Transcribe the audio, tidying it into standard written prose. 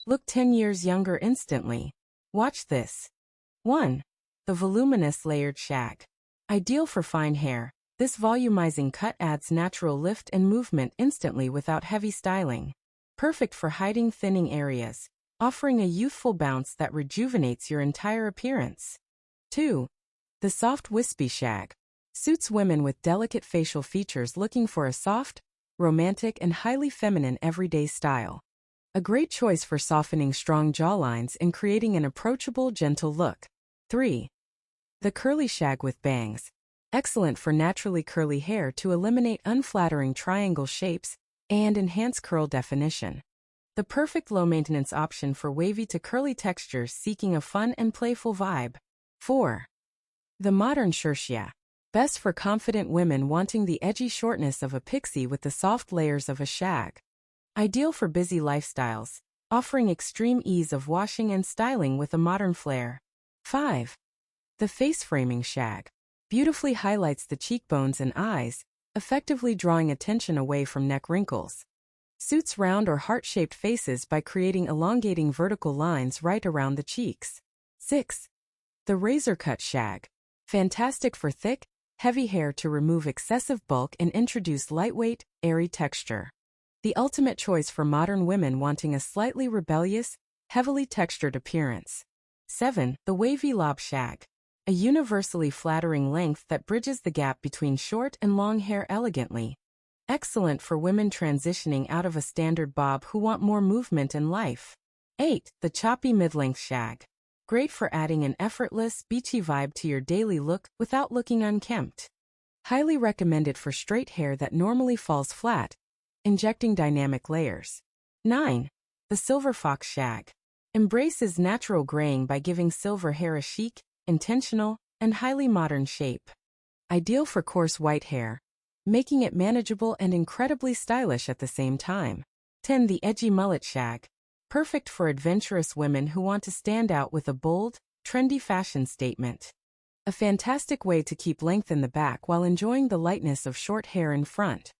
Look 10 years younger instantly. Watch this. 1. The Voluminous Layered Shag. Ideal for fine hair, this volumizing cut adds natural lift and movement instantly without heavy styling. Perfect for hiding thinning areas, offering a youthful bounce that rejuvenates your entire appearance. 2. The Soft Wispy Shag. Suits women with delicate facial features looking for a soft, romantic, and highly feminine everyday style. A great choice for softening strong jawlines and creating an approachable, gentle look. 3. The Curly Shag with Bangs. Excellent for naturally curly hair to eliminate unflattering triangle shapes and enhance curl definition. The perfect low-maintenance option for wavy to curly textures seeking a fun and playful vibe. 4. The Modern Shixie. Best for confident women wanting the edgy shortness of a pixie with the soft layers of a shag. Ideal for busy lifestyles, offering extreme ease of washing and styling with a modern flair. 5. The Face-Framing Shag. Beautifully highlights the cheekbones and eyes, effectively drawing attention away from neck wrinkles. Suits round or heart-shaped faces by creating elongating vertical lines right around the cheeks. 6. The Razor-Cut Shag. Fantastic for thick, heavy hair to remove excessive bulk and introduce lightweight, airy texture. The ultimate choice for modern women wanting a slightly rebellious, heavily textured appearance. 7. The Wavy Lob Shag. A universally flattering length that bridges the gap between short and long hair elegantly. Excellent for women transitioning out of a standard bob who want more movement and life. 8. The Choppy Mid-Length Shag. Great for adding an effortless, beachy vibe to your daily look without looking unkempt. Highly recommended for straight hair that normally falls flat, injecting dynamic layers. 9. The Silver Fox Shag. Embraces natural graying by giving silver hair a chic, intentional, and highly modern shape. Ideal for coarse white hair, making it manageable and incredibly stylish at the same time. 10. The Edgy Mullet Shag. Perfect for adventurous women who want to stand out with a bold, trendy fashion statement. A fantastic way to keep length in the back while enjoying the lightness of short hair in front.